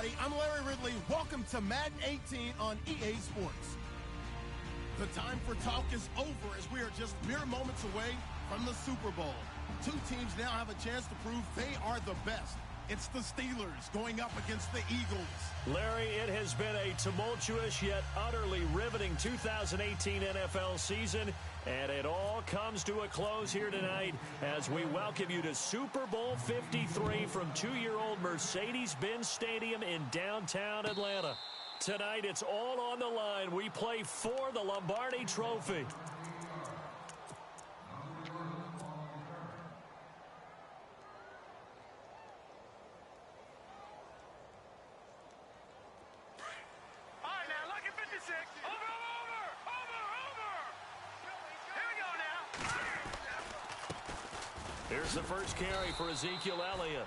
everybody. I'm Larry Ridley. Welcome to Madden 18 on EA Sports. The time for talk is over as we are just mere moments away from the Super Bowl. Two teams now have a chance to prove they are the best. It's the Steelers going up against the Eagles. Larry, it has been a tumultuous yet utterly riveting 2018 NFL season, and it all comes to a close here tonight as we welcome you to Super Bowl 53 from 2-year-old Mercedes-Benz Stadium in downtown Atlanta. Tonight, it's all on the line. We play for the Lombardi Trophy. Here's the first carry for Ezekiel Elliott.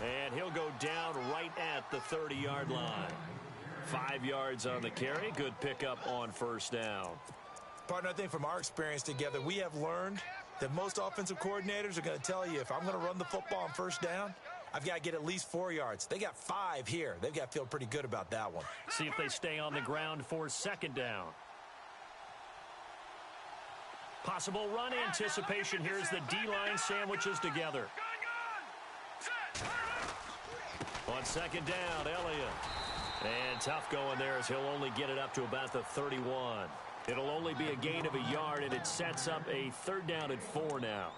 And he'll go down right at the 30-yard line. 5 yards on the carry. Good pickup on first down. Partner, I think from our experience together, we have learned that most offensive coordinators are going to tell you, if I'm going to run the football on first down, I've got to get at least 4 yards. They got 5 here. They've got to feel pretty good about that one. See if they stay on the ground for second down. Possible run anticipation. Here's the D-line sandwiches together. On second down, Elliott. And tough going there as he'll only get it up to about the 31. It'll only be a gain of a yard, and it sets up a third down at 4 now.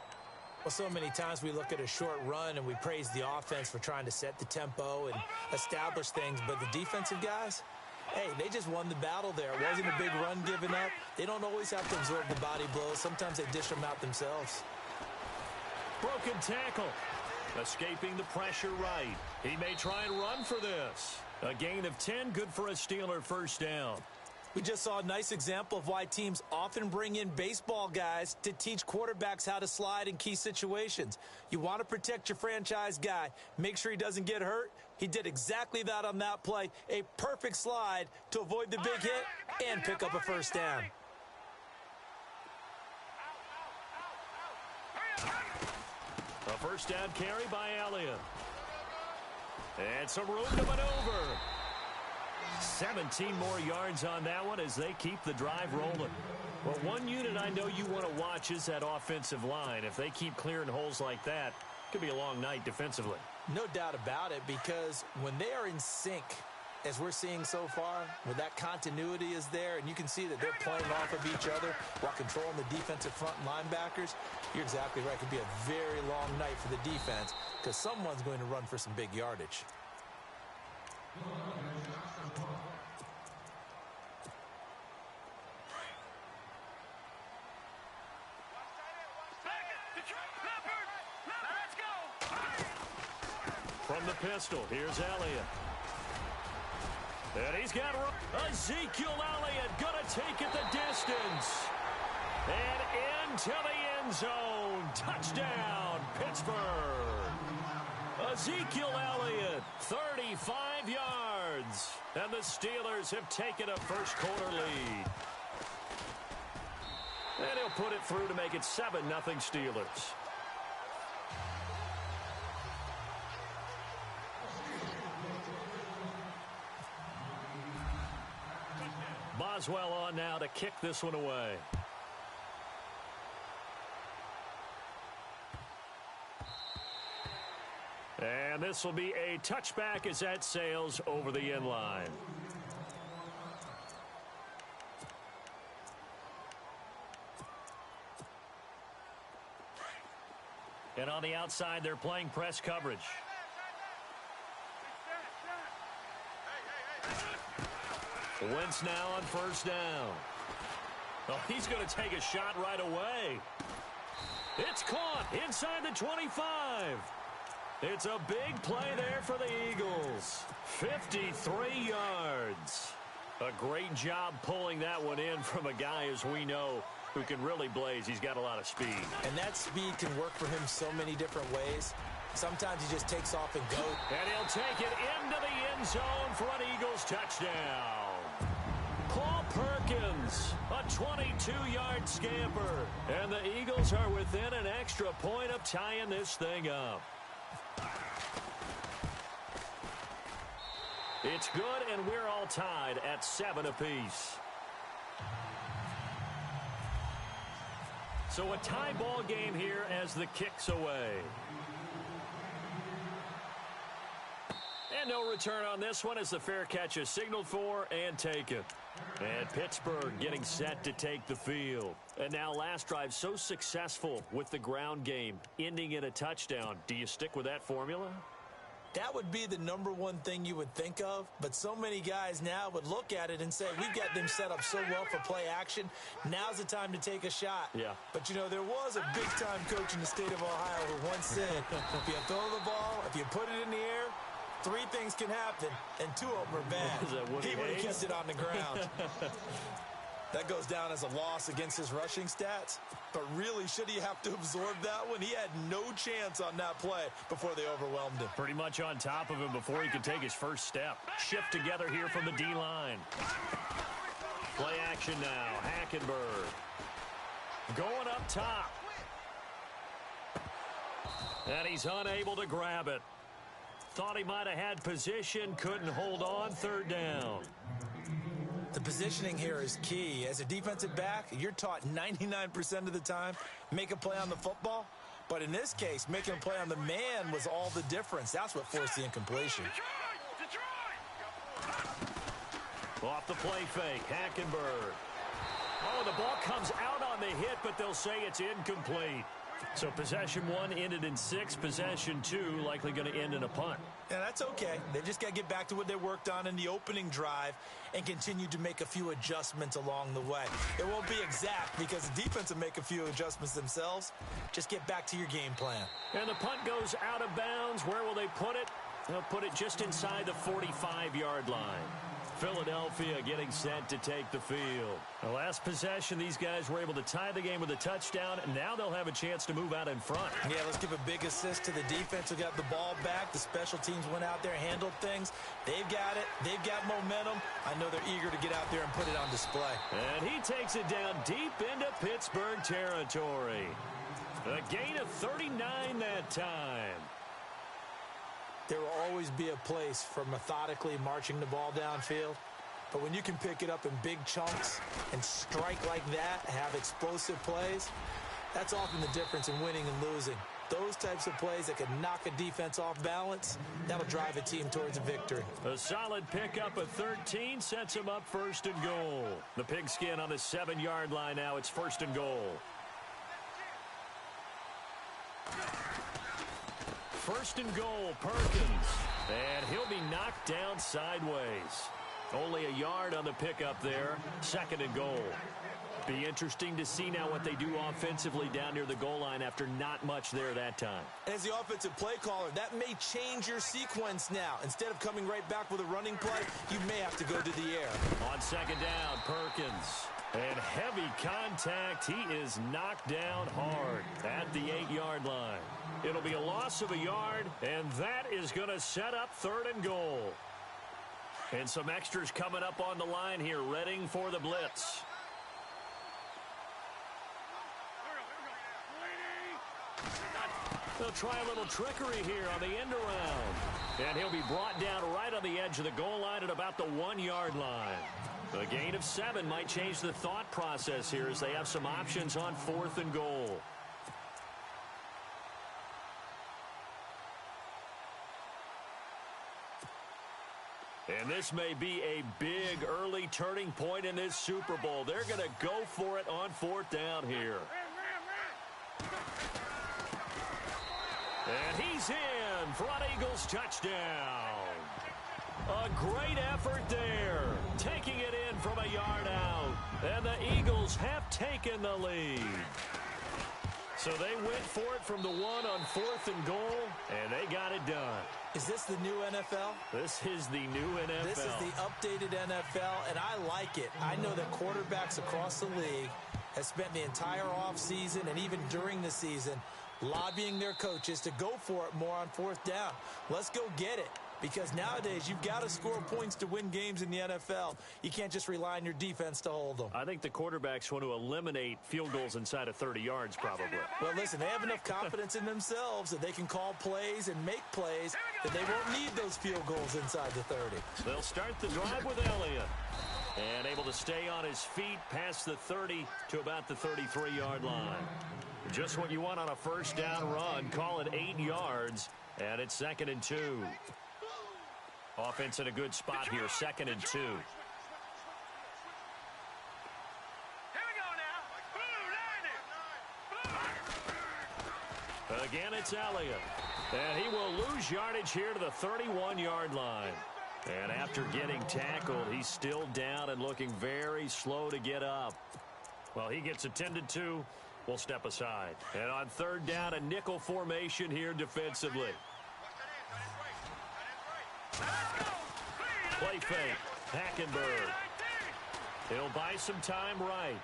Well, so many times we look at a short run and we praise the offense for trying to set the tempo and establish things, but the defensive guys, hey, they just won the battle there. It wasn't a big run given up. They don't always have to absorb the body blows. Sometimes they dish them out themselves. Broken tackle. Escaping the pressure right. He may try and run for this. A gain of 10, good for a Steeler first down. We just saw a nice example of why teams often bring in baseball guys to teach quarterbacks how to slide in key situations. You want to protect your franchise guy. Make sure he doesn't get hurt. He did exactly that on that play. A perfect slide to avoid the big hit and pick up a first down. A first down carry by Elliott. And some room to maneuver. 17 more yards on that one as they keep the drive rolling. Well, one unit I know you want to watch is that offensive line. If they keep clearing holes like that, it could be a long night defensively. No doubt about it, because when they are in sync, as we're seeing so far, where that continuity is there, and you can see that they're playing off of each other while controlling the defensive front linebackers, you're exactly right. It could be a very long night for the defense because someone's going to run for some big yardage. From the pistol, here's Elliott. And he's got Ezekiel Elliott going to take it the distance. And into the end zone. Touchdown, Pittsburgh. Ezekiel Elliott, 35 yards. And the Steelers have taken a first quarter lead. And he'll put it through to make it 7-0 Steelers. Boswell on now to kick this one away. And this will be a touchback as that sails over the end line. And on the outside, they're playing press coverage. Wentz now on first down. Oh, he's going to take a shot right away. It's caught inside the 25. It's a big play there for the Eagles. 53 yards. A great job pulling that one in from a guy, as we know, who can really blaze. He's got a lot of speed. And that speed can work for him so many different ways. Sometimes he just takes off and goes. And he'll take it into the end zone for an Eagles touchdown. Paul Perkins, a 22-yard scamper. And the Eagles are within an extra point of tying this thing up. It's good, and we're all tied at 7 apiece. So a tie ball game here as the kick's away. And no return on this one as the fair catch is signaled for and taken. And Pittsburgh getting set to take the field. And now last drive so successful with the ground game, ending in a touchdown. Do you stick with that formula? That would be the number one thing you would think of, but so many guys now would look at it and say, we've got them set up so well for play action. Now's the time to take a shot. Yeah. But, you know, there was a big-time coach in the state of Ohio who once said, if you throw the ball, if you put it in the air, 3 things can happen, and 2 of them are bad. He would have kept it on the ground. That goes down as a loss against his rushing stats. But really, should he have to absorb that one? He had no chance on that play before they overwhelmed him. Pretty much on top of him before he could take his first step. Shift together here from the D-line. Play action now. Hackenberg. Going up top. And he's unable to grab it. Thought he might have had position, couldn't hold on. 3rd down. The positioning here is key. As a defensive back, you're taught 99% of the time, make a play on the football. But in this case, making a play on the man was all the difference. That's what forced the incompletion. Off the play fake, Hackenberg. Oh, the ball comes out on the hit, but they'll say it's incomplete. So possession 1 ended in 6. Possession 2 likely going to end in a punt. Yeah, that's okay. They just got to get back to what they worked on in the opening drive and continue to make a few adjustments along the way. It won't be exact because the defense will make a few adjustments themselves. Just get back to your game plan. And the punt goes out of bounds. Where will they put it? They'll put it just inside the 45-yard line. Philadelphia getting set to take the field. The last possession, these guys were able to tie the game with a touchdown, and now they'll have a chance to move out in front. Yeah, let's give a big assist to the defense who got the ball back. The special teams went out there, handled things. They've got it. They've got momentum. I know they're eager to get out there and put it on display. And he takes it down deep into Pittsburgh territory. A gain of 39 that time. There will always be a place for methodically marching the ball downfield. But when you can pick it up in big chunks and strike like that, have explosive plays, that's often the difference in winning and losing. Those types of plays that can knock a defense off balance, that'll drive a team towards a victory. A solid pickup of 13 sets him up 1st and goal. The pigskin on the 7-yard line now. It's 1st and goal. 1st and goal, Perkins. And he'll be knocked down sideways. Only a yard on the pickup there. 2nd and goal. Be interesting to see now what they do offensively down near the goal line after not much there that time. As the offensive play caller, that may change your sequence now. Instead of coming right back with a running play, you may have to go to the air. On 2nd down, Perkins. And heavy contact. He is knocked down hard at the 8-yard line. It'll be a loss of a yard, and that is going to set up 3rd and goal. And some extras coming up on the line here, readying for the blitz. They'll try a little trickery here on the end around. And he'll be brought down right on the edge of the goal line at about the 1-yard line. A gain of 7 might change the thought process here as they have some options on 4th and goal. And this may be a big early turning point in this Super Bowl. They're going to go for it on 4th down here. And he's in. Front Eagles touchdown. A great effort there. Taking it in from a yard out. And the Eagles have taken the lead. So they went for it from the 1 on 4th and goal, and they got it done. Is this the new NFL? This is the new NFL. This is the updated NFL, and I like it. I know that quarterbacks across the league have spent the entire offseason and even during the season lobbying their coaches to go for it more on 4th down. Let's go get it. because nowadays you've got to score points to win games in the NFL. You can't just rely on your defense to hold them. I think the quarterbacks want to eliminate field goals inside of 30 yards probably. Well, listen, they have enough confidence in themselves that they can call plays and make plays that they won't need those field goals inside the 30. They'll start the drive with Elliott. And able to stay on his feet past the 30 to about the 33-yard line. Just what you want on a first down run. Call it 8 yards, and it's 2nd and 2. Offense in a good spot here, 2nd and 2. Again, it's Elliott. And he will lose yardage here to the 31-yard line. And after getting tackled, he's still down and looking very slow to get up. Well, he gets attended to. We'll step aside. And on 3rd down, a nickel formation here defensively. Play fake. Hackenberg. He'll buy some time right.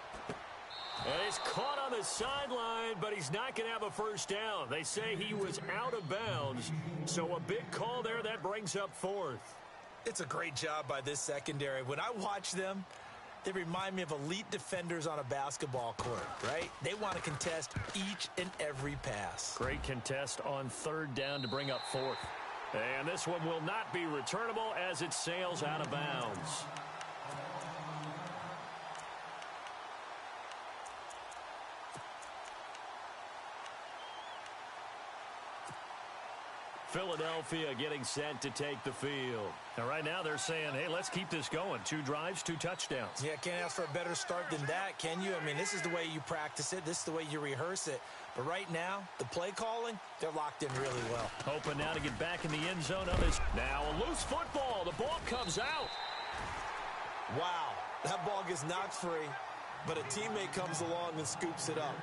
And he's caught on the sideline, but he's not going to have a first down. They say he was out of bounds. So a big call there that brings up 4th. It's a great job by this secondary. When I watch them, they remind me of elite defenders on a basketball court, right? They want to contest each and every pass. Great contest on 3rd down to bring up 4th. And this one will not be returnable as it sails out of bounds. Philadelphia getting set to take the field. And right now they're saying, hey, let's keep this going. 2 drives, 2 touchdowns. Yeah, can't ask for a better start than that, can you? I mean, this is the way you practice it. This is the way you rehearse it. But right now, the play calling, they're locked in really well. Hoping now to get back in the end zone of his. Now a loose football. The ball comes out. Wow, that ball gets knocked free, but a teammate comes along and scoops it up.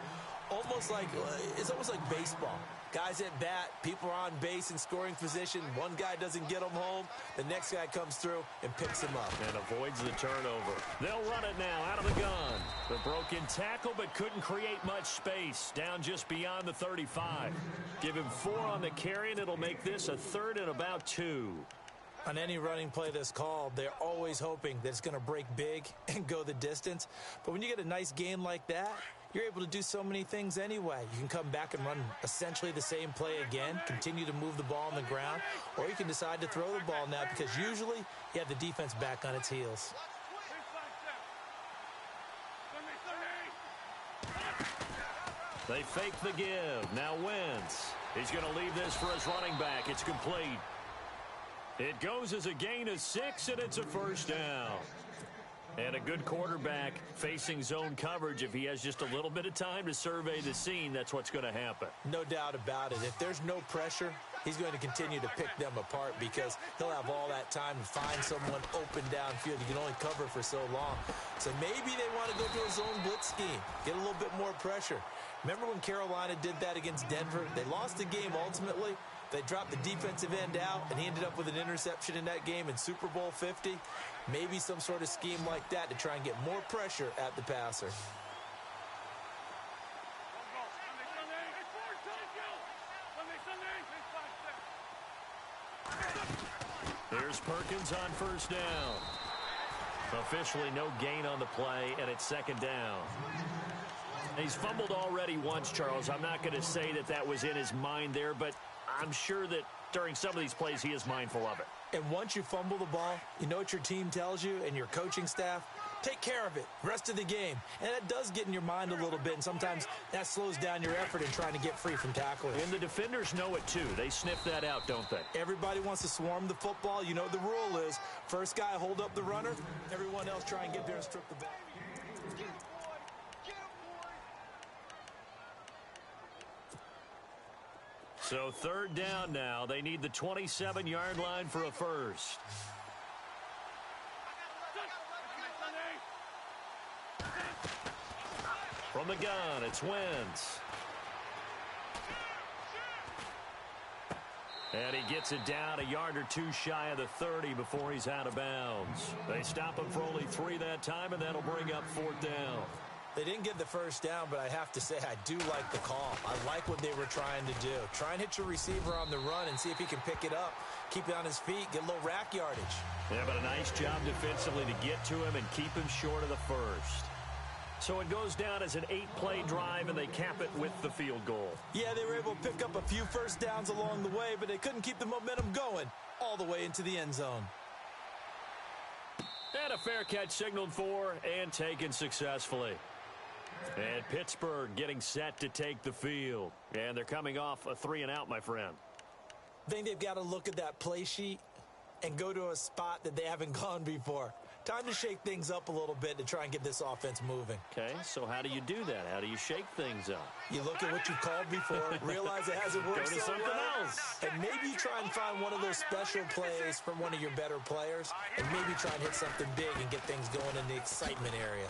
It's almost like baseball. Guys at bat, people are on base in scoring position. One guy doesn't get them home. The next guy comes through and picks him up. And avoids the turnover. They'll run it now out of the gun. The broken tackle, but couldn't create much space. Down just beyond the 35. Give him 4 on the carry, and it'll make this a 3rd and about 2. On any running play that's called, they're always hoping that it's going to break big and go the distance. But when you get a nice game like that, you're able to do so many things anyway. You can come back and run essentially the same play again, continue to move the ball on the ground, or you can decide to throw the ball now because usually you have the defense back on its heels. They fake the give. Now Wentz. He's going to leave this for his running back. It's complete. It goes as a gain of 6, and it's a first down. And a good quarterback facing zone coverage. If he has just a little bit of time to survey the scene, that's what's going to happen. No doubt about it. If there's no pressure, he's going to continue to pick them apart because he'll have all that time to find someone open downfield. You can only cover for so long. So maybe they want to go to a zone blitz scheme, get a little bit more pressure. Remember when Carolina did that against Denver? They lost the game ultimately. They dropped the defensive end out, and he ended up with an interception in that game in Super Bowl 50. Maybe some sort of scheme like that to try and get more pressure at the passer. Here's Perkins on first down. Officially no gain on the play, and it's 2nd down. He's fumbled already once, Charles. I'm not going to say that that was in his mind there, but I'm sure that during some of these plays he is mindful of it. And once you fumble the ball, you know what your team tells you and your coaching staff? Take care of it. Rest of the game. And that does get in your mind a little bit, and sometimes that slows down your effort in trying to get free from tacklers. And the defenders know it too. They sniff that out, don't they? Everybody wants to swarm the football. You know the rule is first guy hold up the runner, everyone else try and get there and strip the ball. So 3rd down now. They need the 27-yard line for a first. From the gun, it's Wentz. And he gets it down a yard or 2 shy of the 30 before he's out of bounds. They stop him for only 3 that time, and that'll bring up 4th down. They didn't get the first down, but I have to say I do like the call. I like what they were trying to do. Try and hit your receiver on the run and see if he can pick it up, keep it on his feet, get a little rack yardage. Yeah, but a nice job defensively to get to him and keep him short of the first. So it goes down as an 8-play drive, and they cap it with the field goal. Yeah, they were able to pick up a few first downs along the way, but they couldn't keep the momentum going all the way into the end zone. And a fair catch signaled for and taken successfully. And Pittsburgh getting set to take the field. And they're coming off a 3-and-out, my friend. I think they've got to look at that play sheet and go to a spot that they haven't gone before. Time to shake things up a little bit to try and get this offense moving. Okay, so how do you do that? How do you shake things up? You look at what you've called before, realize it hasn't worked Go to so something well, else. and maybe you try and find one of those special plays from one of your better players, and maybe try and hit something big and get things going in the excitement area.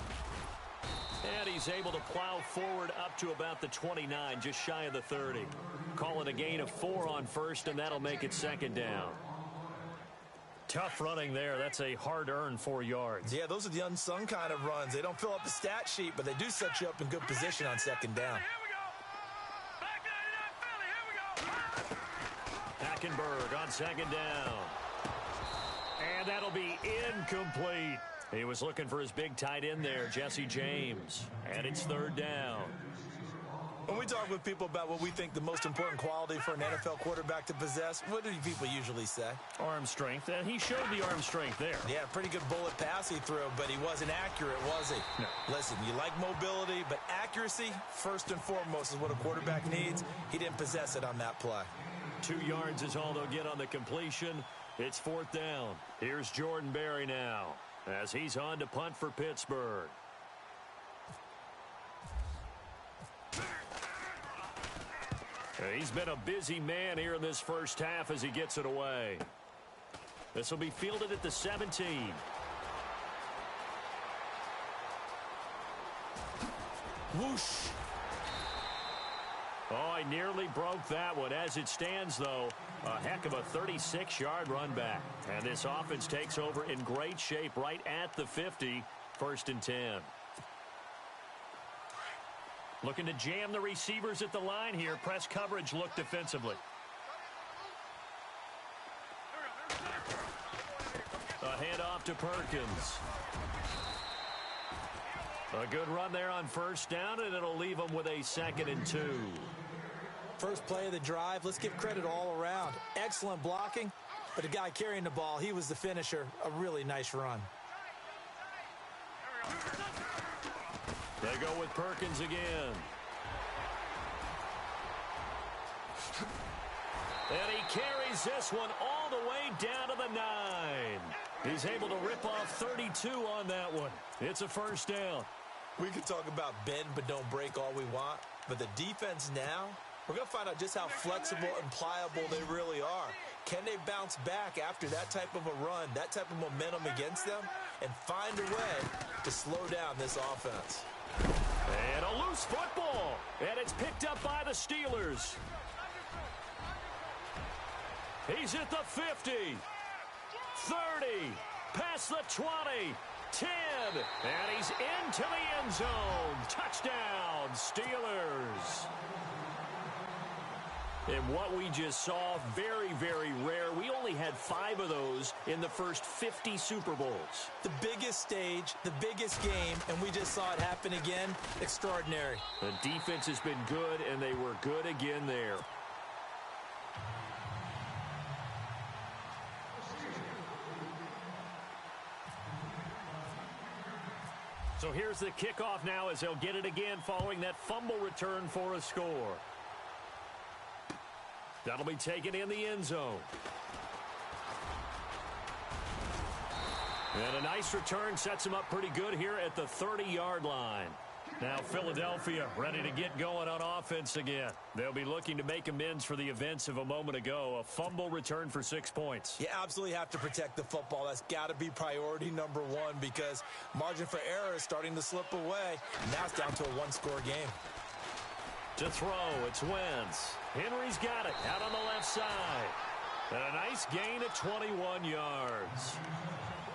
And he's able to plow forward up to about the 29, just shy of the 30. Call it a gain of 4 on first, and that'll make it second down. Tough running there. That's a hard-earned 4 yards. Yeah, those are the unsung kind of runs. They don't fill up the stat sheet, but they do set you up in good position on second down. Hackenberg on second down. And that'll be incomplete. He was looking for his big tight end there, Jesse James. And it's third down. When we talk with people about what we think the most important quality for an NFL quarterback to possess, what do people usually say? Arm strength, and he showed the arm strength there. Yeah, pretty good bullet pass he threw, but he wasn't accurate, was he? No. Listen, you like mobility, but accuracy, first and foremost, is what a quarterback needs. He didn't possess it on that play. 2 yards is all they'll get on the completion. It's fourth down. Here's Jordan Berry now as he's on to punt for Pittsburgh. He's been a busy man here in this first half as he gets it away. This will be fielded at the 17. Whoosh. Oh, I nearly broke that one. As it stands, though, a heck of a 36-yard run back. And this offense takes over in great shape right at the 50, first and 10. Looking to jam the receivers at the line here. Press coverage look defensively. A handoff to Perkins. A good run there on first down, and it'll leave them with a 2nd and 2. First play of the drive, let's give credit all around. Excellent blocking, but the guy carrying the ball, he was the finisher. A really nice run. They go with Perkins again. And he carries this one all the way down to the 9. He's able to rip off 32 on that one. It's a first down. We could talk about bend but don't break all we want, but the defense now, we're going to find out just how flexible and pliable they really are. Can they bounce back after that type of a run, that type of momentum against them, and find a way to slow down this offense? And a loose football. And it's picked up by the Steelers. He's at the 50. 30. Past the 20. 10. And he's into the end zone. Touchdown, Steelers. And what we just saw, very, very rare. We only had 5 of those in the first 50 Super Bowls. The biggest stage, the biggest game, and we just saw it happen again. Extraordinary. The defense has been good, and they were good again there. So here's the kickoff now as they'll get it again following that fumble return for a score. That'll be taken in the end zone. And a nice return sets him up pretty good here at the 30-yard line. Now Philadelphia ready to get going on offense again. They'll be looking to make amends for the events of a moment ago. A fumble return for 6 points. You absolutely have to protect the football. That's got to be priority number 1 because margin for error is starting to slip away. Now it's down to a 1-score game. To throw, it's Wentz. Henry's got it out on the left side. And a nice gain of 21 yards.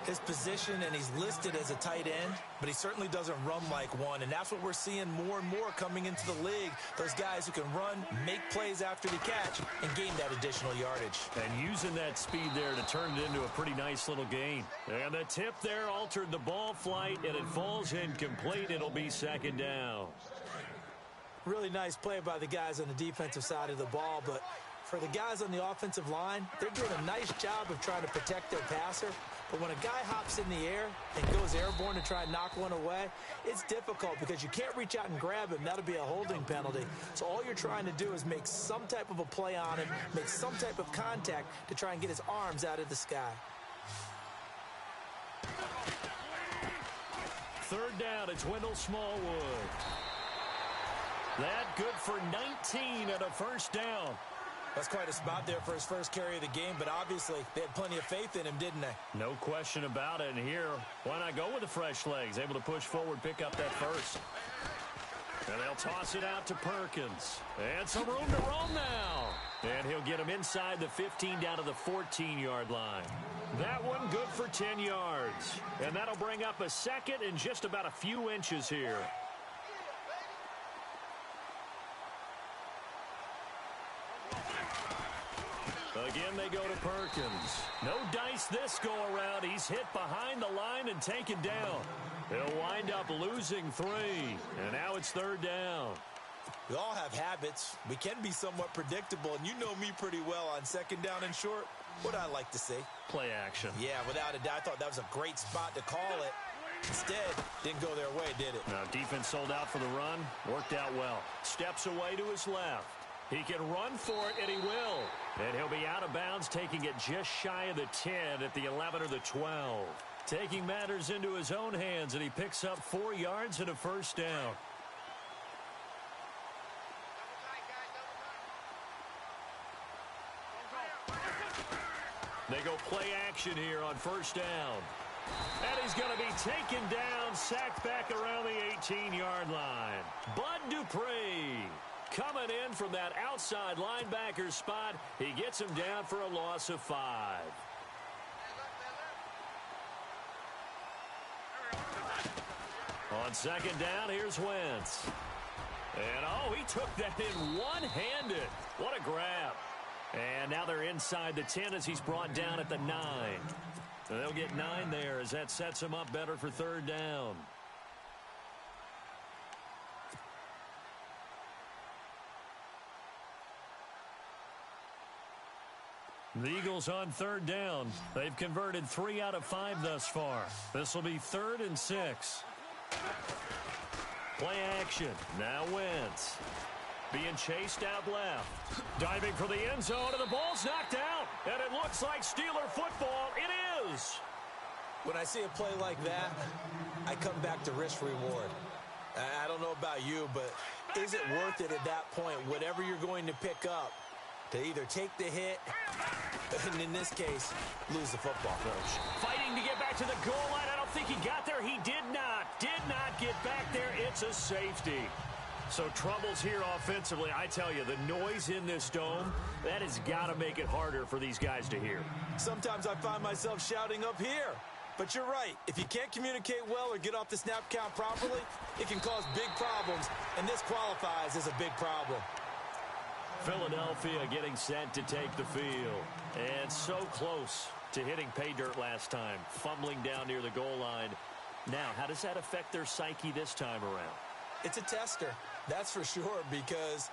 His position, and he's listed as a tight end, but he certainly doesn't run like one, and that's what we're seeing more and more coming into the league. Those guys who can run, make plays after the catch, and gain that additional yardage. And using that speed there to turn it into a pretty nice little gain. And the tip there altered the ball flight, and it falls incomplete. It'll be second down. Really nice play by the guys on the defensive side of the ball, but for the guys on the offensive line, they're doing a nice job of trying to protect their passer. But when a guy hops in the air and goes airborne to try and knock one away, it's difficult because you can't reach out and grab him. That'll be a holding penalty. So all you're trying to do is make some type of a play on him, make some type of contact to try and get his arms out of the sky. Third down, it's Wendell Smallwood. That good for 19 and a first down. That's quite a spot there for his first carry of the game, but obviously they had plenty of faith in him, didn't they? No question about it. And here, why not go with the fresh legs? Able to push forward, pick up that first. And they'll toss it out to Perkins. And some room to roam now. And he'll get him inside the 15 down to the 14-yard line. That one good for 10 yards. And that'll bring up a second and just about a few inches here. Again, they go to Perkins. No dice this go-around. He's hit behind the line and taken down. He'll wind up losing 3. And now it's third down. We all have habits. We can be somewhat predictable, and you know me pretty well on second down and short. What I like to see? Play action. Yeah, without a doubt. I thought that was a great spot to call it. Instead, didn't go their way, did it? Now, defense sold out for the run. Worked out well. Steps away to his left. He can run for it, and he will. And he'll be out of bounds, taking it just shy of the 10 at the 11 or the 12. Taking matters into his own hands, and he picks up 4 yards and a first down. They go play action here on first down. And he's going to be taken down, sacked back around the 18-yard line. Bud Dupree coming in from that outside linebacker spot. He gets him down for a loss of 5. On second down, here's Wentz. And, oh, he took that in one-handed. What a grab. And now they're inside the 10 as he's brought down at the 9. And they'll get 9 there as that sets him up better for third down. The Eagles on third down. They've converted 3 out of 5 thus far. This will be 3rd and 6. Play action. Now Wentz. Being chased out left. Diving for the end zone, and the ball's knocked out. And it looks like Steeler football. It is. When I see a play like that, I come back to risk-reward. I don't know about you, but is it worth it at that point, whatever you're going to pick up, to either take the hit, and in this case, lose the football? Fighting to get back to the goal line. I don't think he got there. He did not. Did not get back there. It's a safety. So troubles here offensively. I tell you, the noise in this dome, that has got to make it harder for these guys to hear. Sometimes I find myself shouting up here. But you're right. If you can't communicate well or get off the snap count properly, it can cause big problems, and this qualifies as a big problem. Philadelphia getting set to take the field. And so close to hitting pay dirt last time, fumbling down near the goal line. Now, how does that affect their psyche this time around? It's a tester, that's for sure, because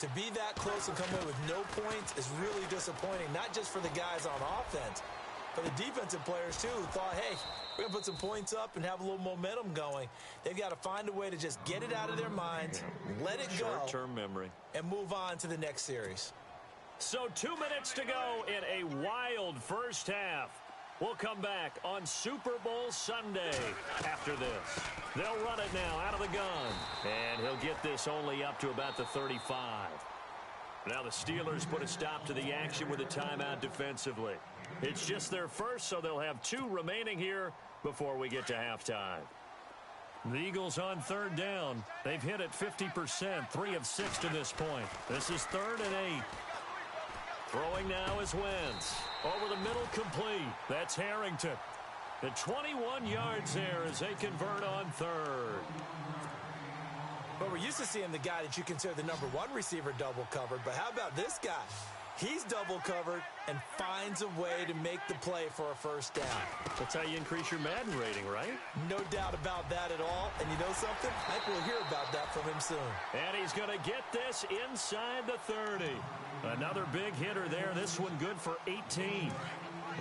to be that close and come in with no points is really disappointing, not just for the guys on offense, but the defensive players, too, who thought, hey, we're going to put some points up and have a little momentum going. They've got to find a way to just get it out of their minds, let it go. Short-term memory. And move on to the next series. So 2 minutes to go in a wild first half. We'll come back on Super Bowl Sunday after this. They'll run it now out of the gun. And he'll get this only up to about the 35. Now the Steelers put a stop to the action with a timeout defensively. It's just their first, so they'll have 2 remaining here before we get to halftime. The Eagles on third down. They've hit it 50%, 3 of 6 to this point. This is 3rd and 8. Throwing now is Wentz. Over the middle, complete. That's Harrington. The 21 yards there as they convert on third. Well, we're used to seeing the guy that you consider the number one receiver double covered, but how about this guy? He's double covered and finds a way to make the play for a first down. That's how you increase your Madden rating, right? No doubt about that at all. And you know something? I think we'll hear about that from him soon. And he's going to get this inside the 30. Another big hitter there. This one good for 18.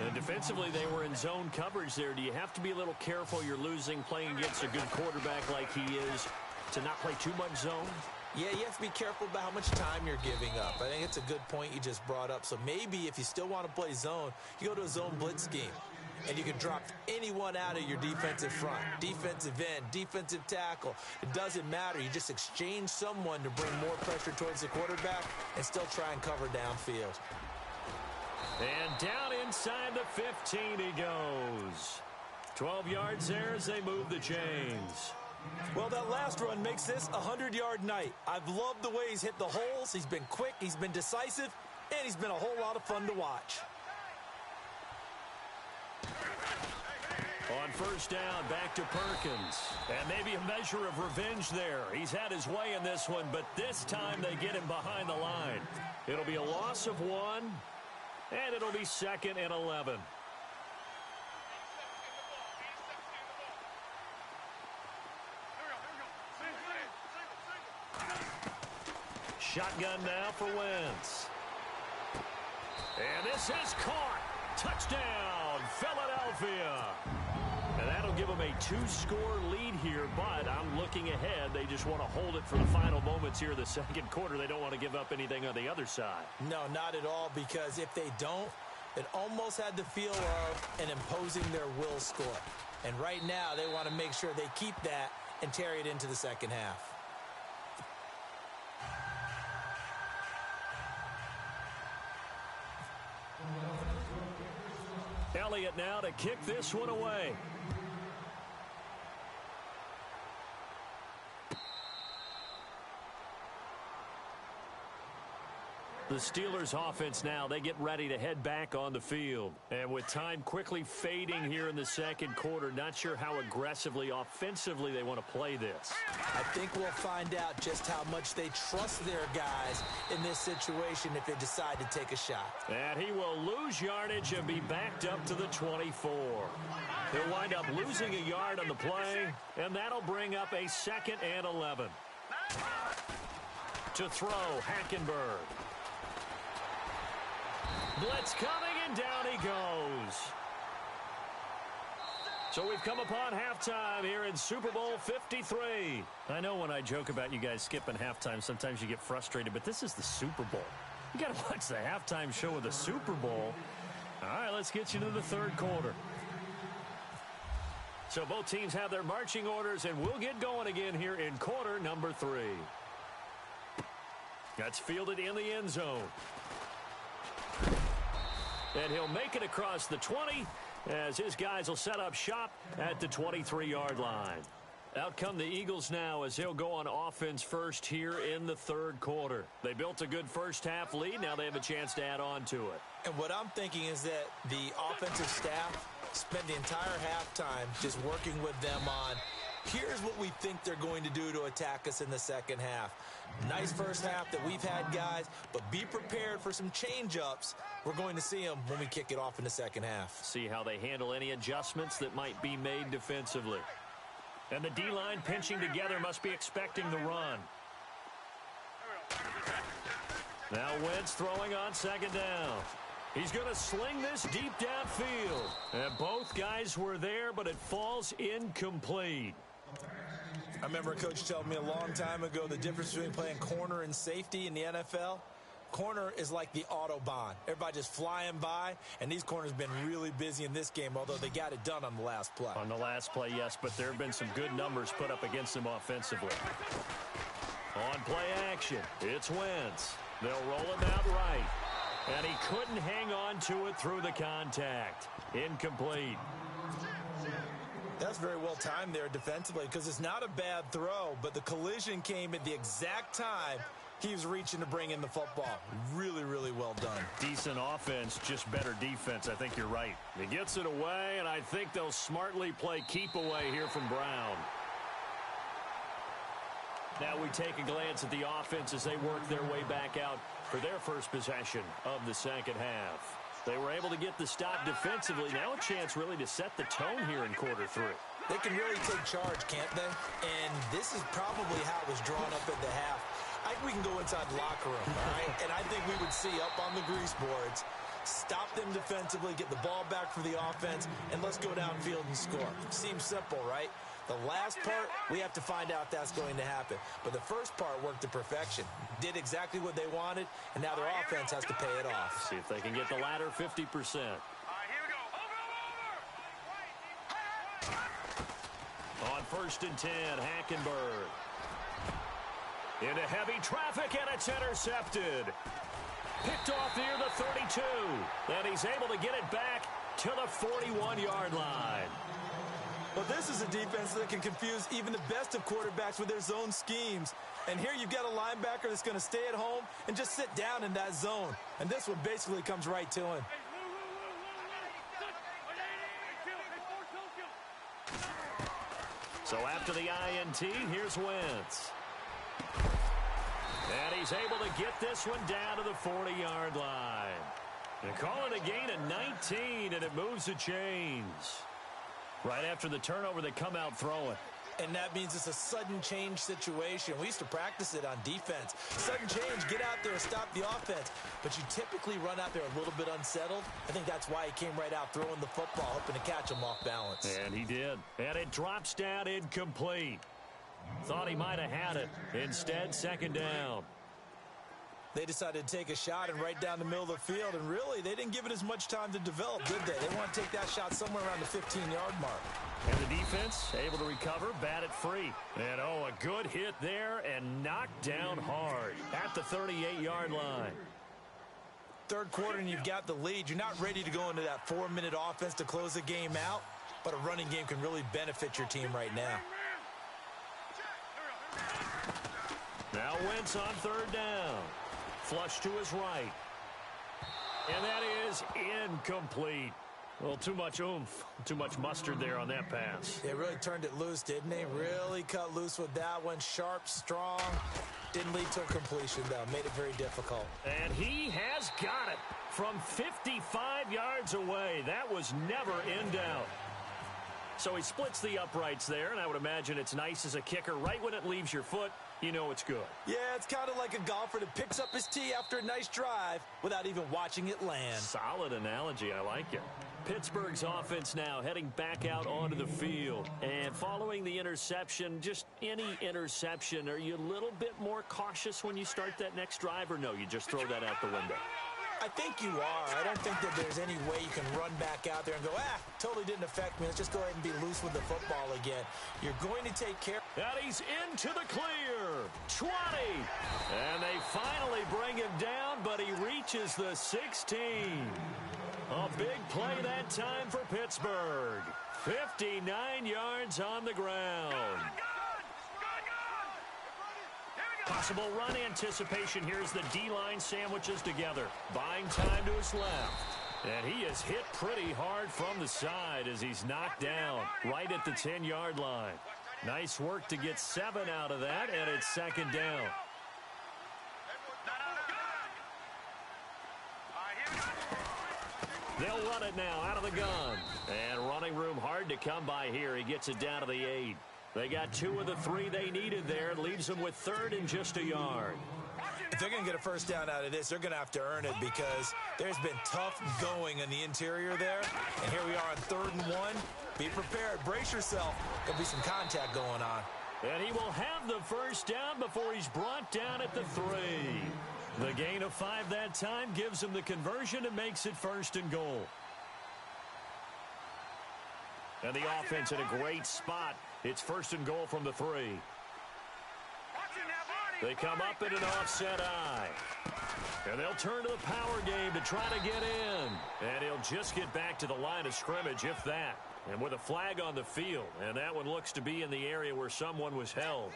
And defensively, they were in zone coverage there. Do you have to be a little careful you're losing playing against a good quarterback like he is to not play too much zone? Yeah, you have to be careful about how much time you're giving up. I think it's a good point you just brought up. So maybe if you still want to play zone, you go to a zone blitz scheme. And you can drop anyone out of your defensive front. Defensive end, defensive tackle. It doesn't matter. You just exchange someone to bring more pressure towards the quarterback and still try and cover downfield. And down inside the 15 he goes. 12 yards there as they move the chains. Well, that last run makes this a 100-yard night. I've loved the way he's hit the holes. He's been quick, he's been decisive, and he's been a whole lot of fun to watch. On first down, back to Perkins. And maybe a measure of revenge there. He's had his way in this one, but this time they get him behind the line. It'll be a loss of 1, and it'll be 2nd and 11. Shotgun now for Wentz. And this is caught. Touchdown, Philadelphia. And that'll give them a 2-score lead here, but I'm looking ahead. They just want to hold it for the final moments here in the second quarter. They don't want to give up anything on the other side. No, not at all, because if they don't, it almost had the feel of an imposing their will score. And right now, they want to make sure they keep that and carry it into the second half. Elliott now to kick this one away. The Steelers offense now, they get ready to head back on the field. And with time quickly fading here in the second quarter, not sure how aggressively, offensively they want to play this. I think we'll find out just how much they trust their guys in this situation if they decide to take a shot. And he will lose yardage and be backed up to the 24. He'll wind up losing a yard on the play, and that'll bring up a 2nd and 11. To throw, Hackenberg. Blitz coming, and down he goes. So we've come upon halftime here in Super Bowl 53. I know when I joke about you guys skipping halftime, sometimes you get frustrated, but this is the Super Bowl. You got to watch the halftime show of the Super Bowl. All right, let's get you to the third quarter. So both teams have their marching orders, and we'll get going again here in quarter number 3. That's fielded in the end zone. And he'll make it across the 20 as his guys will set up shop at the 23-yard line. Out come the Eagles now as they'll go on offense first here in the third quarter. They built a good first half lead. Now they have a chance to add on to it. And what I'm thinking is that the offensive staff spent the entire halftime just working with them on, here's what we think they're going to do to attack us in the second half. Nice first half that we've had, guys, but be prepared for some change-ups. We're going to see them when we kick it off in the second half. See how they handle any adjustments that might be made defensively. And the D-line pinching together must be expecting the run. Now Wentz throwing on second down. He's going to sling this deep downfield. And both guys were there, but it falls incomplete. I remember a coach telling me a long time ago the difference between playing corner and safety in the NFL. Corner is like the Autobahn. Everybody just flying by, and these corners have been really busy in this game, although they got it done on the last play. On the last play, yes, but there have been some good numbers put up against them offensively. On play action, it's Wentz. They'll roll him out right. And he couldn't hang on to it through the contact. Incomplete. That's very well timed there defensively because it's not a bad throw, but the collision came at the exact time He was reaching to bring in the football. Really, really well done. Decent offense, just better defense. I think you're right. He gets it away, and I think they'll smartly play keep away here from Brown. Now we take a glance at the offense as they work their way back out for their first possession of the second half. They were able to get the stop defensively. Now a chance really to set the tone here in quarter three. They can really take charge, can't they? And this is probably how it was drawn up at the half. I think we can go inside the locker room, all right? And I think we would see up on the grease boards, stop them defensively, get the ball back for the offense, and let's go downfield and score. Seems simple, right? The last part, we have to find out if that's going to happen. But the first part worked to perfection. Did exactly what they wanted, and now their offense has to pay it off. See if they can get the latter 50%. Here we go. Over. On 1st and 10, Hackenberg. Into heavy traffic, and it's intercepted. Picked off near the 32. And he's able to get it back to the 41-yard line. Well, this is a defense that can confuse even the best of quarterbacks with their zone schemes. And here you've got a linebacker that's going to stay at home and just sit down in that zone. And this one basically comes right to him. So after the INT, here's Wentz. And he's able to get this one down to the 40-yard line. And call it a gain of 19, and it moves the chains. Right after the turnover, they come out throwing. And that means it's a sudden change situation. We used to practice it on defense. Sudden change, get out there and stop the offense. But you typically run out there a little bit unsettled. I think that's why he came right out throwing the football, hoping to catch him off balance. And he did. And it drops down incomplete. Thought he might have had it. Instead, second down. They decided to take a shot and right down the middle of the field, and really, they didn't give it as much time to develop, did they? They want to take that shot somewhere around the 15-yard mark. And the defense able to recover, bat it free. And, oh, a good hit there and knocked down hard at the 38-yard line. Third quarter, and you've got the lead. You're not ready to go into that 4-minute offense to close the game out, but a running game can really benefit your team right now. Now Wentz on third down. Flush to his right. And that is incomplete. Well, too much oomph, too much mustard there on that pass. They really turned it loose, didn't they? Really cut loose with that one. Sharp, strong. Didn't lead to a completion, though. Made it very difficult. And he has got it from 55 yards away. That was never in doubt. So he splits the uprights there, and I would imagine it's nice as a kicker. Right when it leaves your foot, you know it's good. Yeah, it's kind of like a golfer that picks up his tee after a nice drive without even watching it land. Solid analogy. I like it. Pittsburgh's offense now heading back out onto the field. And following the interception, just any interception, are you a little bit more cautious when you start that next drive, or no, you just throw that out the window? I think you are. I don't think that there's any way you can run back out there and go, totally didn't affect me. Let's just go ahead and be loose with the football again. You're going to take care. And he's into the clear. 20. And they finally bring him down, but he reaches the 16. A big play that time for Pittsburgh. 59 yards on the ground. Possible run anticipation. Here's the D-line sandwiches together. Buying time to his left. And he is hit pretty hard from the side as he's knocked down right at the 10-yard line. Nice work to get 7 out of that, and it's second down. They'll run it now out of the gun. And running room hard to come by here. He gets it down to the 8. They got 2 of the 3 they needed there. It leaves them with third and just a yard. If they're going to get a first down out of this, they're going to have to earn it because there's been tough going in the interior there. And here we are on 3rd and 1. Be prepared. Brace yourself. There'll be some contact going on. And he will have the first down before he's brought down at the 3. The gain of 5 that time gives him the conversion and makes it 1st and goal. And the offense in a great spot. It's 1st and goal from the 3. They come up in an offset eye. And they'll turn to the power game to try to get in. And he'll just get back to the line of scrimmage, if that. And with a flag on the field. And that one looks to be in the area where someone was held.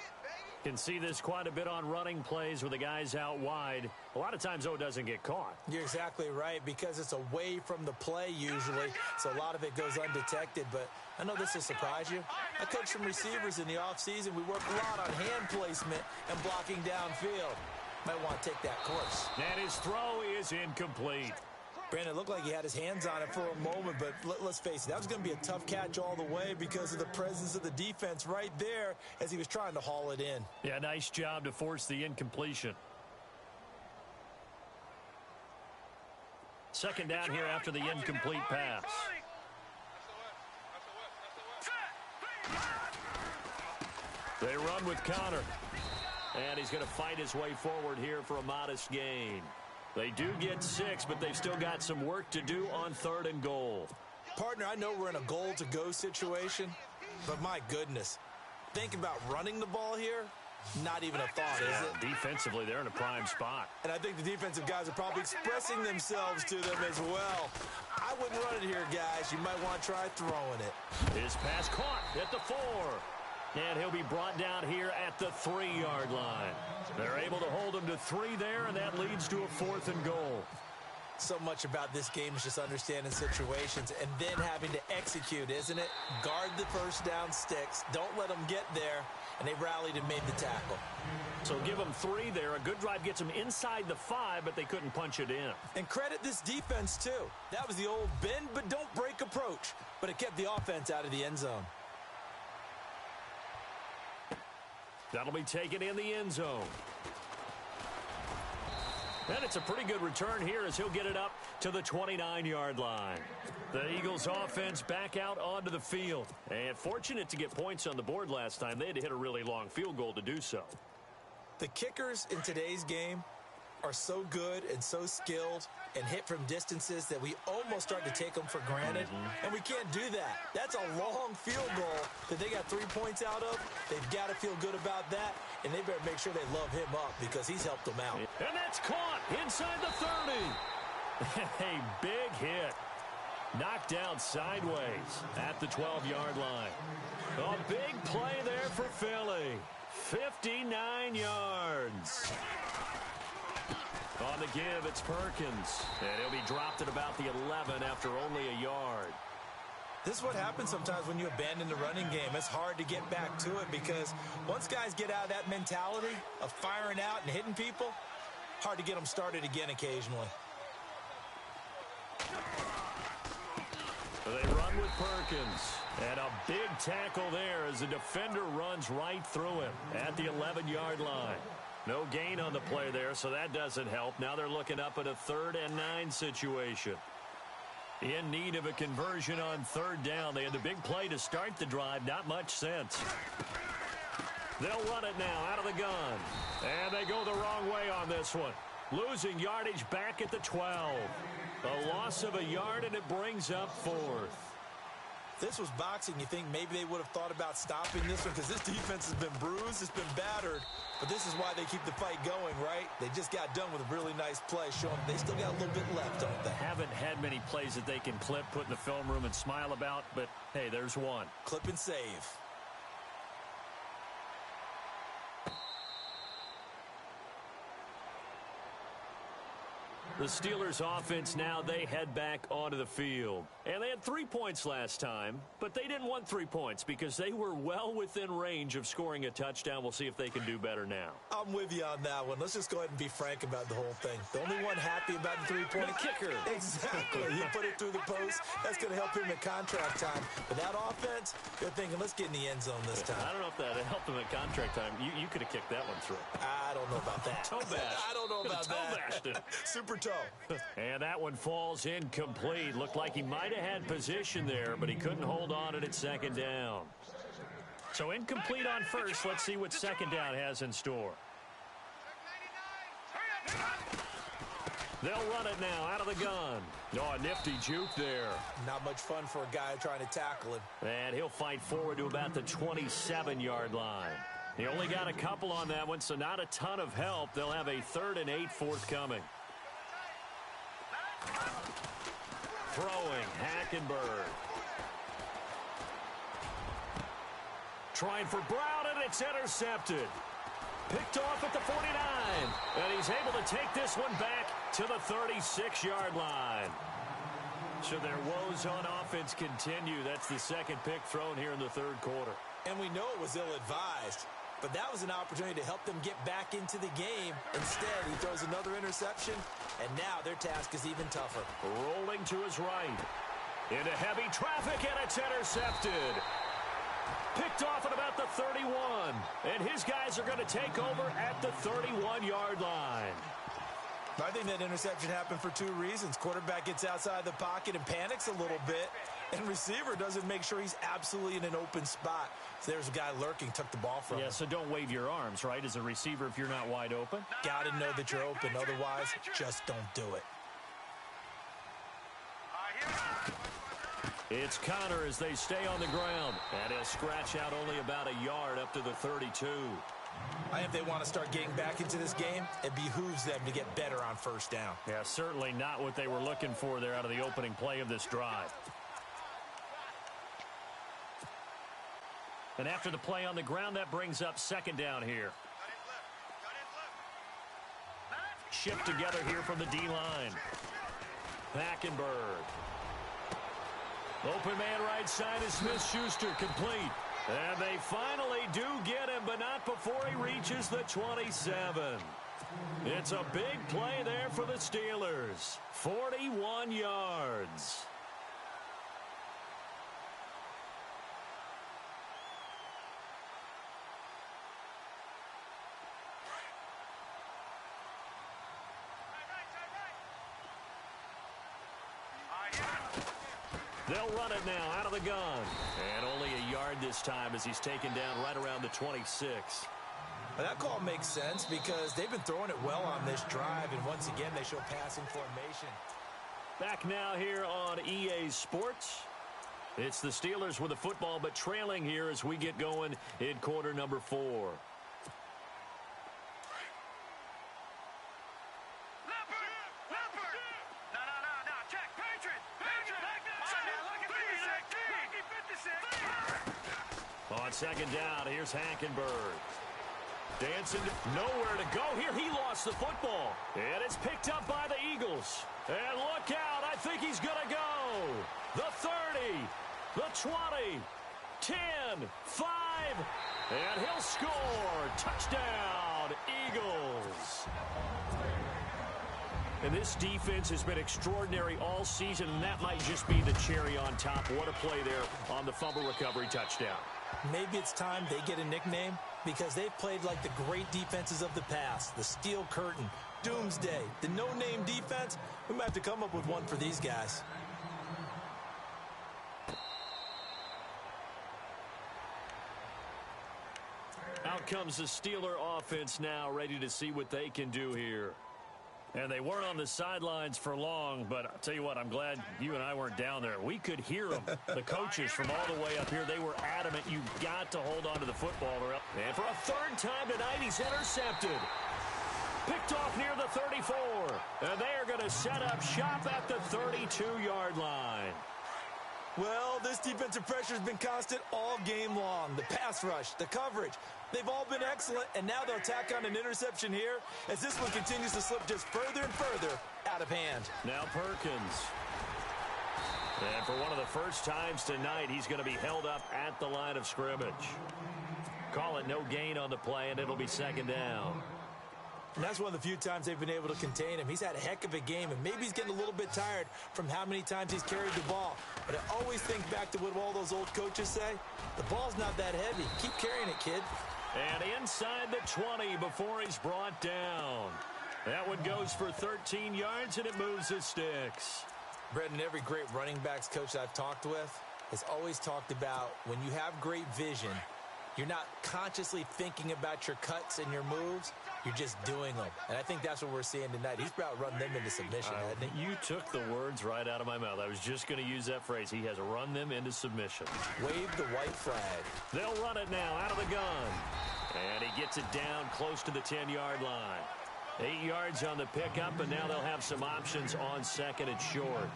Can see this quite a bit on running plays where the guy's out wide. A lot of times, though, it doesn't get caught. You're exactly right, because it's away from the play usually, so a lot of it goes undetected. But I know this will surprise you. I coached some receivers in the offseason. We worked a lot on hand placement and blocking downfield. Might want to take that course. And his throw is incomplete. Brandon, it looked like he had his hands on it for a moment, but let's face it, that was going to be a tough catch all the way because of the presence of the defense right there as he was trying to haul it in. Yeah, nice job to force the incompletion. Second down here after the incomplete pass. They run with Connor. And he's going to fight his way forward here for a modest gain. They do get 6, but they've still got some work to do on 3rd and goal. Partner, I know we're in a goal-to-go situation, but my goodness, think about running the ball here. Not even a thought, is it? Defensively, they're in a prime spot. And I think the defensive guys are probably expressing themselves to them as well. I wouldn't run it here, guys. You might want to try throwing it. His pass caught at the 4. And he'll be brought down here at the 3-yard line. They're able to hold him to 3 there, and that leads to a 4th and goal. So much about this game is just understanding situations and then having to execute, isn't it? Guard the first down sticks. Don't let them get there. And they rallied and made the tackle. So give them 3 there. A good drive gets them inside the 5, but they couldn't punch it in. And credit this defense, too. That was the old bend but don't break approach. But it kept the offense out of the end zone. That'll be taken in the end zone. And it's a pretty good return here as he'll get it up to the 29-yard line. The Eagles offense back out onto the field. And fortunate to get points on the board last time. They had to hit a really long field goal to do so. The kickers in today's game are so good and so skilled and hit from distances that we almost start to take them for granted. And we can't do that. That's a long field goal that they got 3 points out of. They've got to feel good about that, and they better make sure they love him up because he's helped them out. And that's caught inside the 30. A big hit. Knocked down sideways at the 12-yard line. A big play there for Philly. 59 yards. On the give, it's Perkins. And he'll be dropped at about the 11 after only a yard. This is what happens sometimes when you abandon the running game. It's hard to get back to it because once guys get out of that mentality of firing out and hitting people, hard to get them started again occasionally. They run with Perkins. And a big tackle there as the defender runs right through him at the 11-yard line. No gain on the play there, so that doesn't help. Now they're looking up at a 3rd and 9 situation. In need of a conversion on 3rd down. They had the big play to start the drive. Not much sense. They'll run it now out of the gun. And they go the wrong way on this one. Losing yardage back at the 12. A loss of a yard, and it brings up 4th. This was boxing. You think maybe they would have thought about stopping this one because this defense has been bruised, it's been battered. But this is why they keep the fight going, right? They just got done with a really nice play, showing they still got a little bit left, don't they? Haven't had many plays that they can clip, put in the film room, and smile about, but hey, there's one. Clip and save. The Steelers offense now, they head back onto the field. And they had 3 points last time, but they didn't want 3 points because they were well within range of scoring a touchdown. We'll see if they can do better now. I'm with you on that one. Let's just go ahead and be frank about the whole thing. The only one happy about the three-point kicker. Exactly. You put it through the post. That's going to help him at contract time. But that offense, they're thinking, let's get in the end zone this time. I don't know if that helped him at contract time. You could have kicked that one through. I don't know about that. Toe bash. I don't know about that. Super toe. And that one falls incomplete. Looked like he might have had position there, but he couldn't hold on it at 2nd down. So incomplete on 1st. Let's see what 2nd down has in store. They'll run it now out of the gun. Oh, a nifty juke there. Not much fun for a guy trying to tackle him. And he'll fight forward to about the 27-yard line. He only got a couple on that one, so not a ton of help. They'll have a 3rd and 8 forthcoming. Throwing, Hackenberg. Trying for Brown, and it's intercepted. Picked off at the 49. And he's able to take this one back to the 36-yard line. So their woes on offense continue. That's the second pick thrown here in the third quarter. And we know it was ill-advised, but that was an opportunity to help them get back into the game. Instead, he throws another interception, and now their task is even tougher. Rolling to his right. Into heavy traffic, and it's intercepted. Picked off at about the 31. And his guys are going to take over at the 31-yard line. I think that interception happened for two reasons. Quarterback gets outside the pocket and panics a little bit, and receiver doesn't make sure he's absolutely in an open spot. So there's a guy lurking, took the ball from him. Yeah, so don't wave your arms, right, as a receiver if you're not wide open. Got to know that you're open. Otherwise, just don't do it. It's Connor as they stay on the ground. And he'll scratch out only about a yard up to the 32. I think if they want to start getting back into this game, it behooves them to get better on first down. Yeah, certainly not what they were looking for there out of the opening play of this drive. And after the play on the ground, that brings up second down here. Shift together here from the D-line. Hackenberg. Open man right side is Smith-Schuster, complete. And they finally do get him, but not before he reaches the 27. It's a big play there for the Steelers. 41 yards. They'll run it now out of the gun. And only a yard this time as he's taken down right around the 26. Well, that call makes sense because they've been throwing it well on this drive, and once again they show passing formation. Back now here on EA Sports. It's the Steelers with the football, but trailing here as we get going in quarter number 4. On second down, here's Hackenberg. Dancing, nowhere to go here. He lost the football. And it's picked up by the Eagles. And look out, I think he's going to go. The 30, the 20, 10, 5, and he'll score. Touchdown, Eagles. And this defense has been extraordinary all season, and that might just be the cherry on top. What a play there on the fumble recovery touchdown. Maybe it's time they get a nickname because they've played like the great defenses of the past. The Steel Curtain, Doomsday, the no-name defense. We might have to come up with one for these guys. Out comes the Steeler offense now, ready to see what they can do here. And they weren't on the sidelines for long, but I'll tell you what, I'm glad you and I weren't down there. We could hear them. The coaches from all the way up here, they were adamant. You've got to hold on to the football. And for a third time tonight, he's intercepted. Picked off near the 34. And they are going to set up shop at the 32-yard line. Well, this defensive pressure has been constant all game long. The pass rush, the coverage, they've all been excellent, and now they'll tack on an interception here as this one continues to slip just further and further out of hand. Now Perkins. And for one of the first times tonight, he's going to be held up at the line of scrimmage. Call it no gain on the play, and it'll be second down. And that's one of the few times they've been able to contain him. He's had a heck of a game, and maybe he's getting a little bit tired from how many times he's carried the ball. But I always think back to what all those old coaches say. The ball's not that heavy. Keep carrying it, kid. And inside the 20 before he's brought down. That one goes for 13 yards, and it moves his sticks. Brendan, every great running backs coach I've talked with has always talked about when you have great vision, you're not consciously thinking about your cuts and your moves. You're just doing them. And I think that's what we're seeing tonight. He's about run them into submission, hasn't he? You took the words right out of my mouth. I was just going to use that phrase. He has run them into submission. Wave the white flag. They'll run it now out of the gun. And he gets it down close to the 10-yard line. 8 yards on the pickup, and now they'll have some options on second and short.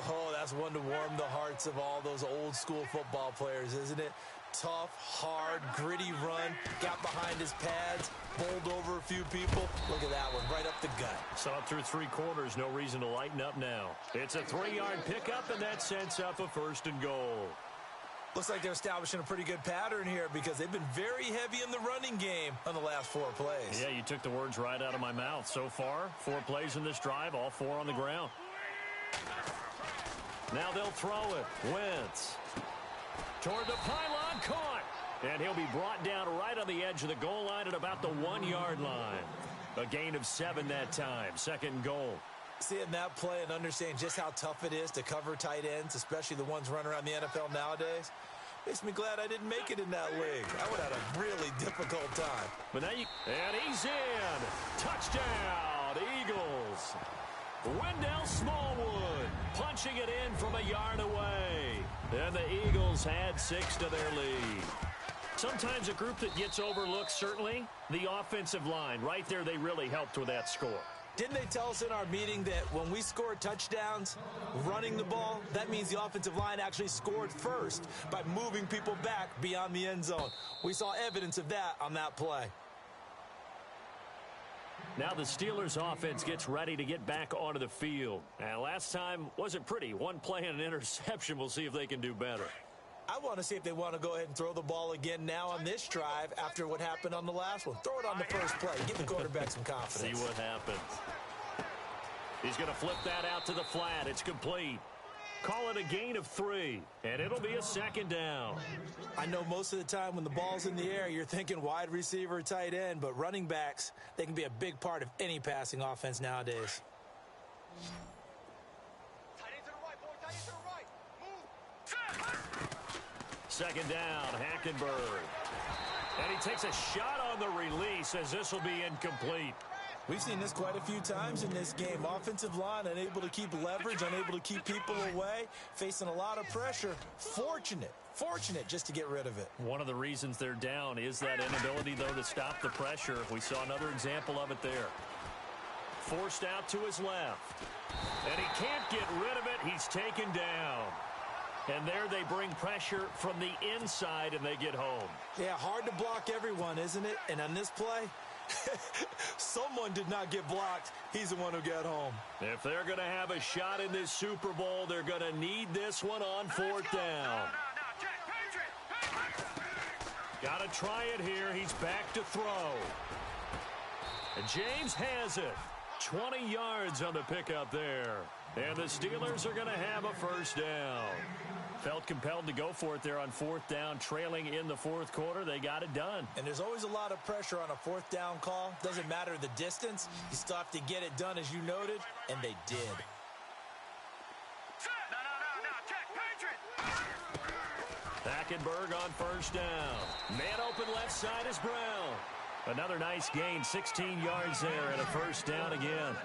Oh, that's one to warm the hearts of all those old school football players, isn't it? Tough, hard, gritty run. Got behind his pads, bowled over a few people. Look at that one, right up the gut. Saw it through 3 quarters. No reason to lighten up now. It's a 3-yard pickup, and that sets up a 1st and goal. Looks like they're establishing a pretty good pattern here because they've been very heavy in the running game on the last 4 plays. Yeah, you took the words right out of my mouth. So far, 4 plays in this drive, all 4 on the ground. Now they'll throw it. Wentz. Toward the pylon, caught. And he'll be brought down right on the edge of the goal line at about the 1-yard line. A gain of 7 that time. 2nd and goal. Seeing that play and understanding just how tough it is to cover tight ends, especially the ones running around the NFL nowadays, makes me glad I didn't make it in that league. I would have had a really difficult time. But now and he's in. Touchdown, Eagles. Wendell Smallwood punching it in from a yard away. And the Eagles had 6 to their lead. Sometimes a group that gets overlooked, certainly, the offensive line. Right there, they really helped with that score. Didn't they tell us in our meeting that when we score touchdowns running the ball, that means the offensive line actually scored first by moving people back beyond the end zone? We saw evidence of that on that play. Now the Steelers offense gets ready to get back onto the field. And last time wasn't pretty. 1 play and an interception. We'll see if they can do better. I want to see if they want to go ahead and throw the ball again now on this drive after what happened on the last one. Throw it on the first play. Give the quarterback some confidence. See what happens. He's going to flip that out to the flat. It's complete. Call it a gain of 3, and it'll be a 2nd down. I know most of the time when the ball's in the air, you're thinking wide receiver, tight end, but running backs, they can be a big part of any passing offense nowadays. Second down, Hackenberg. And he takes a shot on the release as this will be incomplete. We've seen this quite a few times in this game. Offensive line unable to keep leverage, unable to keep people away, facing a lot of pressure. Fortunate just to get rid of it. One of the reasons they're down is that inability, though, to stop the pressure. We saw another example of it there. Forced out to his left. And he can't get rid of it. He's taken down. And there they bring pressure from the inside, and they get home. Yeah, hard to block everyone, isn't it? And on this play, someone did not get blocked. He's the one who got home. If they're going to have a shot in this Super Bowl, they're going to need this one on 4th down. Got to try it here. He's back to throw. And James has it. 20 yards on the pickup there. And the Steelers are going to have a 1st down. Felt compelled to go for it there on 4th down, trailing in the 4th quarter. They got it done. And there's always a lot of pressure on a 4th down call. Doesn't matter the distance. You still have to get it done, as you noted, and they did. Hackenberg on 1st down. Man open left side is Brown. Another nice gain, 16 yards there, and a 1st down again.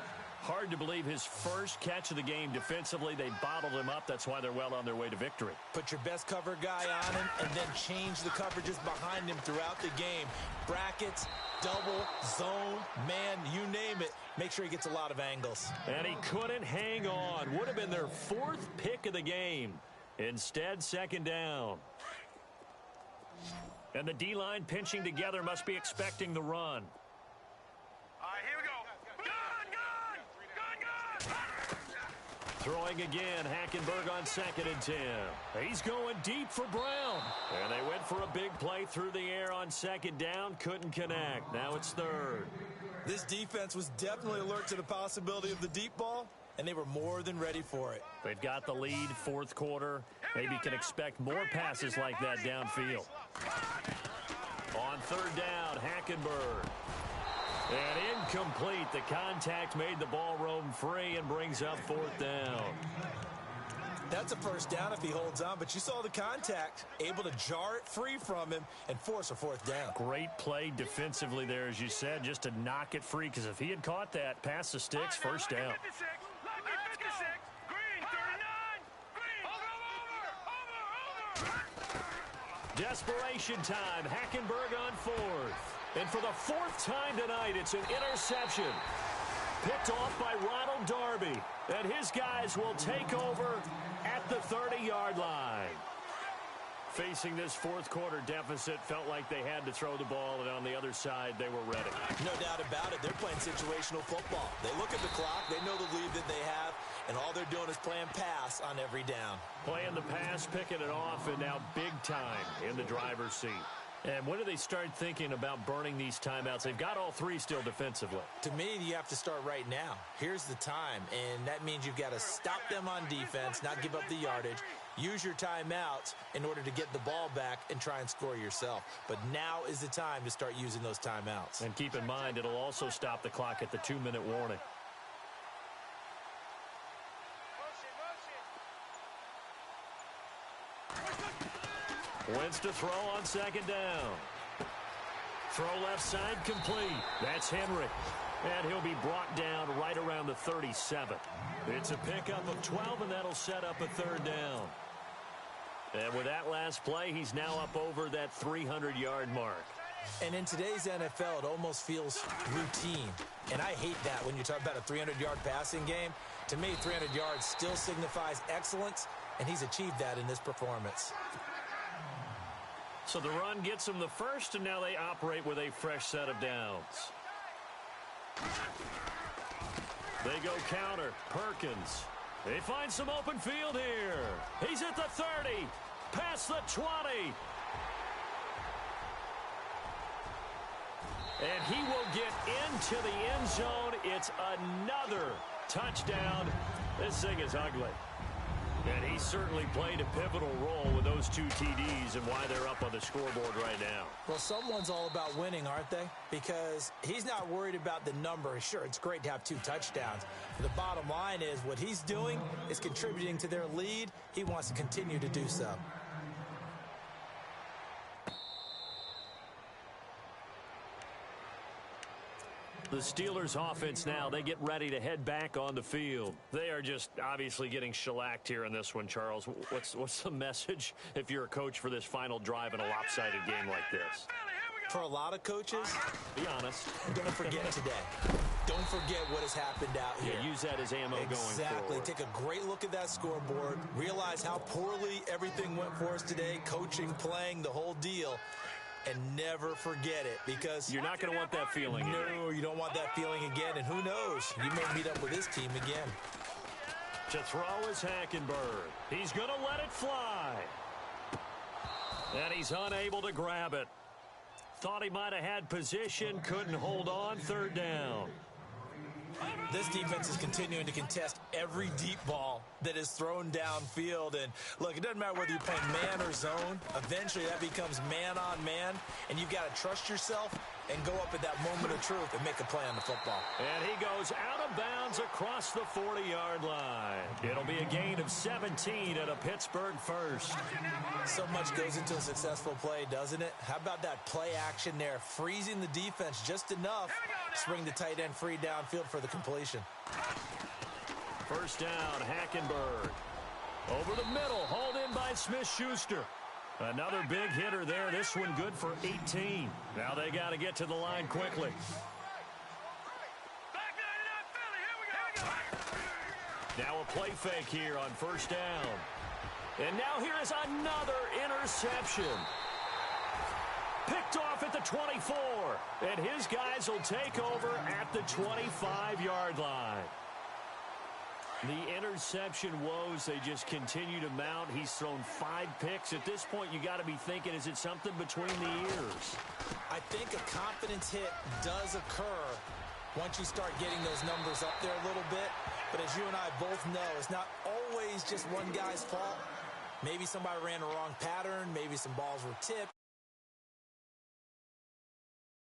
Hard to believe his first catch of the game defensively. They bottled him up. That's why they're well on their way to victory. Put your best cover guy on him and then change the coverages behind him throughout the game. Brackets, double, zone, man, you name it. Make sure he gets a lot of angles. And he couldn't hang on. Would have been their 4th pick of the game. Instead, 2nd down. And the D-line pinching together, must be expecting the run. Throwing again, Hackenberg on 2nd and 10. He's going deep for Brown. And they went for a big play through the air on 2nd down. Couldn't connect. Now it's 3rd. This defense was definitely alert to the possibility of the deep ball, and they were more than ready for it. They've got the lead, 4th quarter. Maybe can expect more passes like that downfield. On 3rd down, Hackenberg. And incomplete. The contact made the ball roam free and brings up 4th down. That's a 1st down if he holds on, but you saw the contact, able to jar it free from him and force a 4th down. Great play defensively there, as you said, just to knock it free, because if he had caught that, past the sticks, 1st down. Desperation time. Hackenberg on 4th. And for the 4th time tonight, it's an interception. Picked off by Ronald Darby. And his guys will take over at the 30-yard line. Facing this fourth quarter deficit, felt like they had to throw the ball, and on the other side, they were ready. No doubt about it. They're playing situational football. They look at the clock. They know the lead that they have, and all they're doing is playing pass on every down. Playing the pass, picking it off, and now big time in the driver's seat. And when do they start thinking about burning these timeouts? They've got all three still defensively. To me, you have to start right now. Here's the time, and that means you've got to stop them on defense, not give up the yardage. Use your timeouts in order to get the ball back and try and score yourself. But now is the time to start using those timeouts. And keep in mind, it'll also stop the clock at the 2-minute warning. Wentz to throw on second down. Throw left side complete. That's Henry. And he'll be brought down right around the 37. It's a pickup of 12, and that'll set up a third down. And with that last play, he's now up over that 300-yard mark. And in today's NFL, it almost feels routine. And I hate that when you talk about a 300-yard passing game. To me, 300 yards still signifies excellence, and he's achieved that in this performance. So the run gets them the first, and now they operate with a fresh set of downs. They go counter. Perkins. They find some open field here. He's at the 30. Past the 20. And he will get into the end zone. It's another touchdown. This thing is ugly. And he certainly played a pivotal role with those two TDs and why they're up on the scoreboard right now. Well, someone's all about winning, aren't they? Because he's not worried about the number. Sure, it's great to have 2 touchdowns. But the bottom line is what he's doing is contributing to their lead. He wants to continue to do so. The Steelers offense now, they get ready to head back on the field. They are just obviously getting shellacked here in this one, Charles. What's the message if you're a coach for this final drive in a lopsided game like this? For a lot of coaches, be honest. Don't forget today. Don't forget what has happened out here. Yeah, use that as ammo going forward. Exactly. Take a great look at that scoreboard. Realize how poorly everything went for us today. Coaching, playing, the whole deal. And never forget it, because you're not going to want that feeling. No, you don't want that feeling again. And who knows? You may meet up with this team again. To throw is Hackenberg. He's going to let it fly. And he's unable to grab it. Thought he might have had position, couldn't hold on. Third down. This defense is continuing to contest every deep ball that is thrown downfield. And, look, it doesn't matter whether you're playing man or zone. Eventually, that becomes man-on-man, and you've got to trust yourself and go up at that moment of truth and make a play on the football. And he goes out of bounds across the 40-yard line. It'll be a gain of 17 at a Pittsburgh first. So much goes into a successful play, doesn't it? How about that play action there, freezing the defense just enough to bring the tight end free downfield for the completion. First down, Hackenberg. Over the middle, hauled in by Smith-Schuster. Another big hitter there. This one good for 18. Now they got to get to the line quickly. Now a play fake here on first down. And now here is another interception. Picked off at the 24. And his guys will take over at the 25-yard line. The interception woes, they just continue to mount. He's thrown 5 picks. At this point, you got to be thinking, is it something between the ears? I think a confidence hit does occur once you start getting those numbers up there a little bit. But as you and I both know, it's not always just one guy's fault. Maybe somebody ran a wrong pattern. Maybe some balls were tipped.